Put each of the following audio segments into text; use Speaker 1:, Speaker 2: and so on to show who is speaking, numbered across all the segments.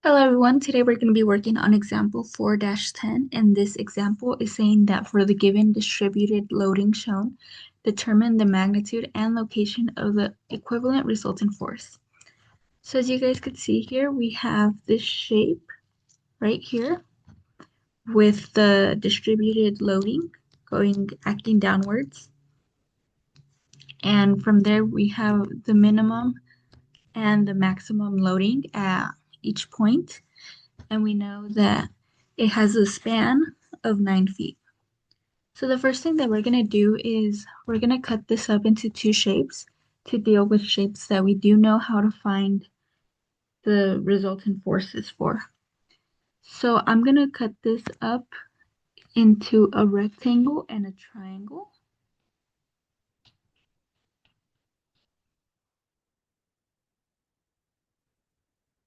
Speaker 1: Hello everyone, today we're going to be working on example 4-10 and this example is saying that for the given distributed loading shown, determine the magnitude and location of the equivalent resultant force. So as you guys could see here, we have this shape right here with the distributed loading acting downwards, and from there we have the minimum and the maximum loading at each point. And we know that it has a span of 9 feet. So the first thing that we're going to do is we're going to cut this up into two shapes to deal with shapes that we do know how to find the resultant forces for. So I'm going to cut this up into a rectangle and a triangle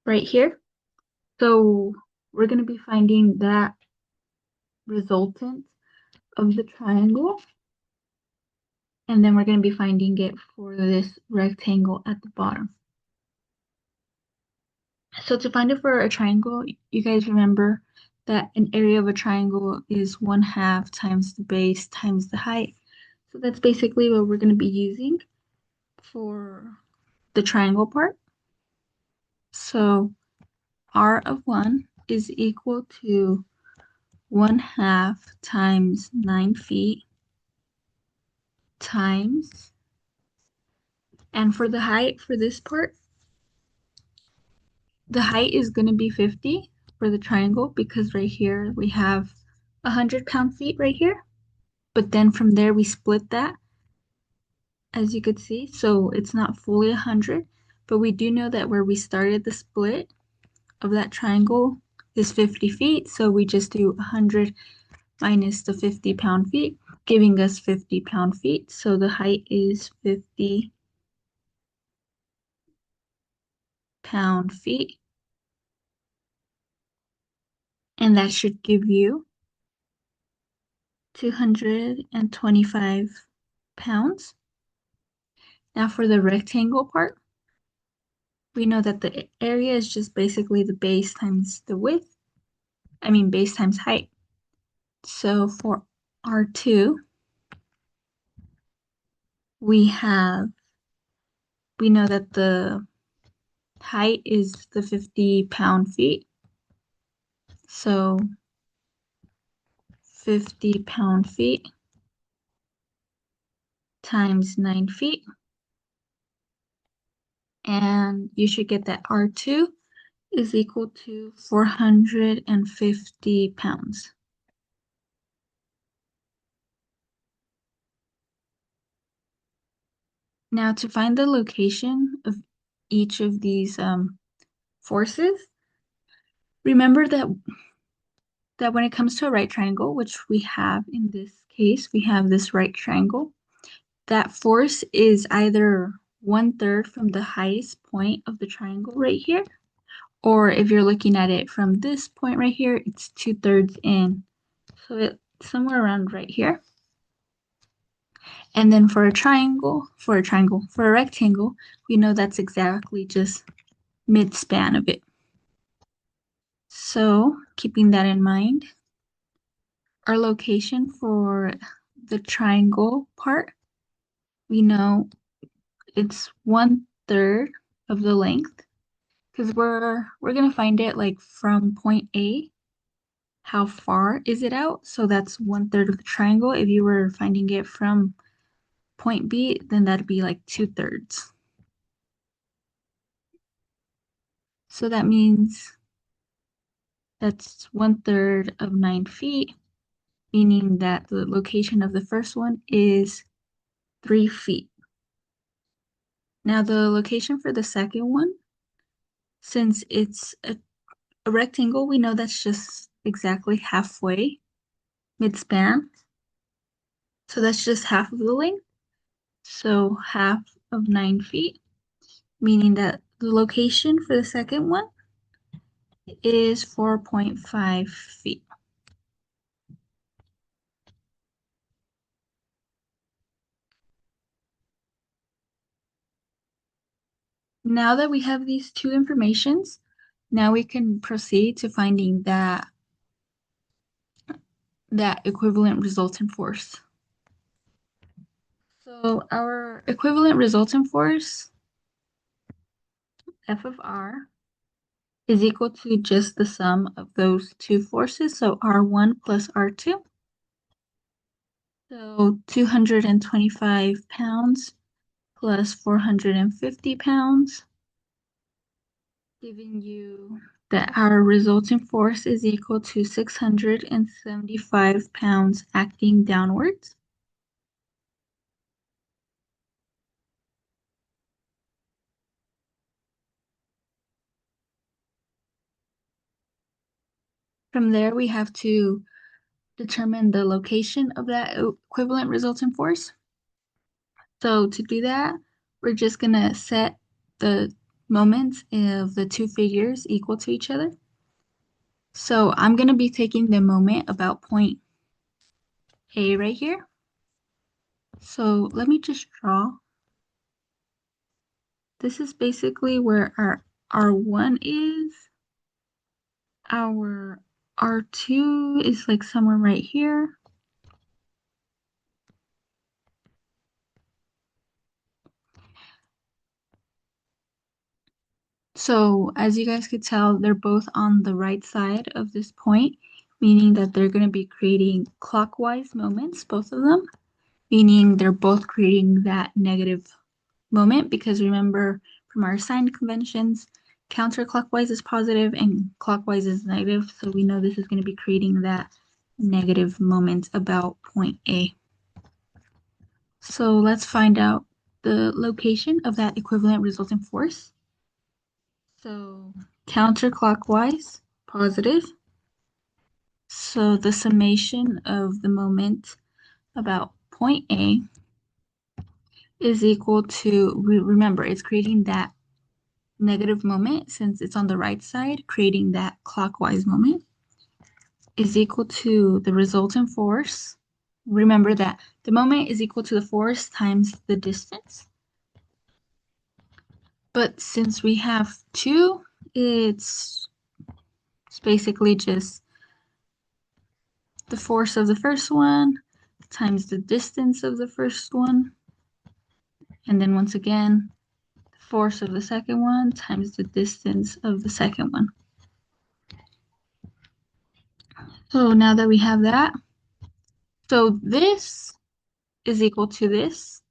Speaker 1: right here. So we're going to be finding that resultant of the triangle, and then we're going to be finding it for this rectangle at the bottom. So to find it for a triangle, you guys remember that an area of a triangle is 1/2 times the base times the height. So that's basically what we're going to be using for the triangle part. So R of 1 is equal to 1/2 times 9 feet times, and for the height for this part, the height is going to be 50 for the triangle because right here we have 100 pound-feet right here. But then from there we split that, as you could see, so it's not fully 100, but we do know that where we started the split of that triangle is 50 feet, so we just do 100 minus the 50 pound-feet, giving us 50 pound-feet. So the height is 50 pound-feet, and that should give you 225 pounds. Now for the rectangle part, we know that the area is just basically the base times the width. I mean base times height. So for R2, we have, we know that the height is the 50 pound-feet. So 50 pound-feet times 9 feet. And you should get that R2 is equal to 450 pounds. Now to find the location of each of these forces, remember that when it comes to a right triangle, which we have in this case, we have this right triangle, that force is either 1/3 from the highest point of the triangle right here, or if you're looking at it from this point right here, it's 2/3 in. So it's somewhere around right here. And then for a rectangle, we know that's exactly just mid-span of it. So keeping that in mind, our location for the triangle part, we know it's 1/3 of the length because we're gonna find it like from point A, how far is it out? So that's 1/3 of the triangle. If you were finding it from point B, then that'd be like 2/3. So that means that's 1/3 of 9 feet, meaning that the location of the first one is 3 feet. Now the location for the second one, since it's a rectangle, we know that's just exactly halfway mid-span. So that's just half of the length. So half of 9 feet, meaning that the location for the second one is 4.5 feet. Now that we have these two informations, Now we can proceed to finding that equivalent resultant force. So our equivalent resultant force, F of R, is equal to just the sum of those two forces, so R1 plus R2. So 225 pounds plus 450 pounds, giving you that our resulting force is equal to 675 pounds acting downwards. From there, we have to determine the location of that equivalent resultant force. So to do that, we're just going to set the moments of the two figures equal to each other. So I'm going to be taking the moment about point A right here. So let me just draw. This is basically where our R1 is. Our R2 is like somewhere right here. So as you guys could tell, they're both on the right side of this point, meaning that they're going to be creating clockwise moments, both of them, meaning they're both creating that negative moment, because remember from our sign conventions, counterclockwise is positive and clockwise is negative. So we know this is going to be creating that negative moment about point A. So let's find out the location of that equivalent resultant force. So counterclockwise, positive. So the summation of the moment about point A is equal to, remember, it's creating that negative moment since it's on the right side, creating that clockwise moment, is equal to the resultant force. Remember that the moment is equal to the force times the distance. But since we have two, it's basically just the force of the first one times the distance of the first one. And then once again, the force of the second one times the distance of the second one. So now that we have that, so this is equal to this.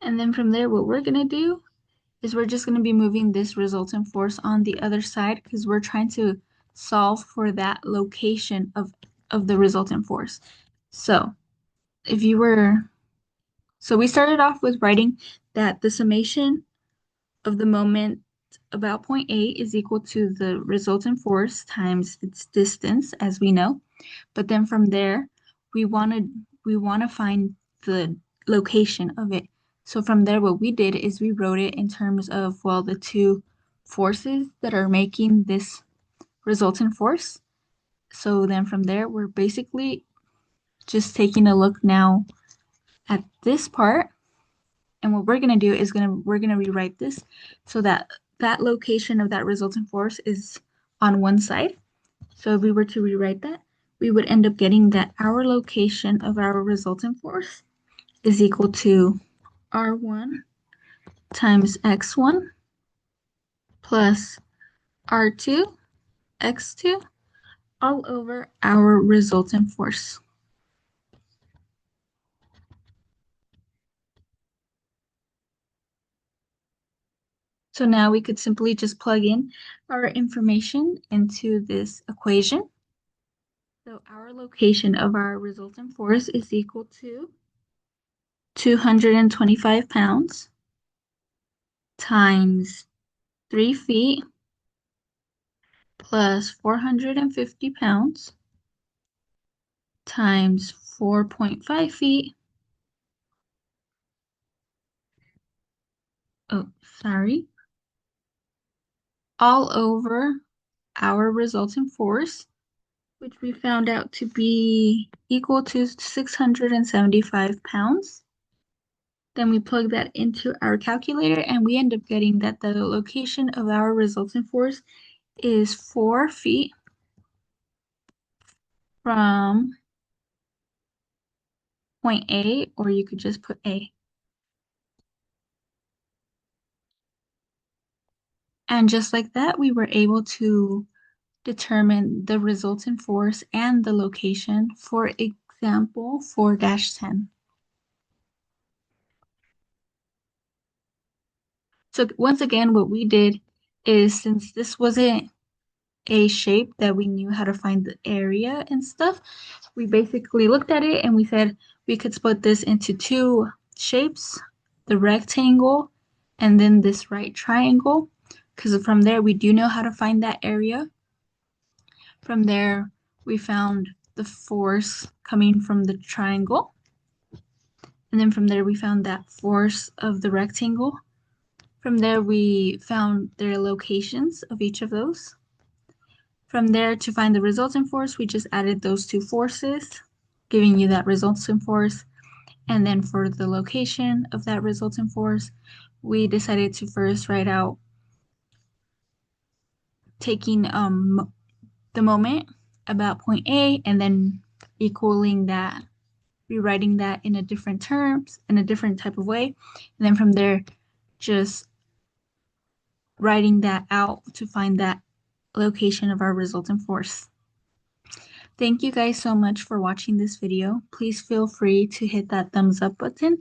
Speaker 1: And then from there, what we're going to do is we're just going to be moving this resultant force on the other side because we're trying to solve for that location of the resultant force. So if you were, so we started off with writing that the summation of the moment about point A is equal to the resultant force times its distance, as we know. But then from there, we wanted we want to find the location of it. So from there, what we did is we wrote it in terms of, well, the two forces that are making this resultant force. So then from there, we're basically just taking a look now at this part. And what we're gonna do is we're gonna rewrite this so that that location of that resultant force is on one side. So if we were to rewrite that, we would end up getting that our location of our resultant force is equal to R1 times X1 plus R2 X2 all over our resultant force. So now we could simply just plug in our information into this equation. So our location of our resultant force is equal to 225 pounds times 3 feet plus 450 pounds times 4.5 feet. Oh, sorry. All over our resultant force, which we found out to be equal to 675 pounds. Then we plug that into our calculator and we end up getting that the location of our resultant force is 4 feet from point A, or you could just put A. And just like that, we were able to determine the resultant force and the location for example 4-10. So once again, what we did is, since this wasn't a shape that we knew how to find the area and stuff, we basically looked at it and we said we could split this into two shapes, the rectangle and then this right triangle, because from there we do know how to find that area. From there, we found the force coming from the triangle. And then from there, we found that force of the rectangle. From there, we found their locations of each of those. From there, to find the resultant force, we just added those two forces, giving you that resultant force. And then for the location of that resultant force, we decided to first write out taking the moment about point A and then equaling that, rewriting that in a different terms, in a different type of way. And then from there, just writing that out to find that location of our resultant force. Thank you guys so much for watching this video. Please feel free to hit that thumbs up button.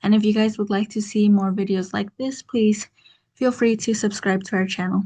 Speaker 1: And if you guys would like to see more videos like this, please feel free to subscribe to our channel.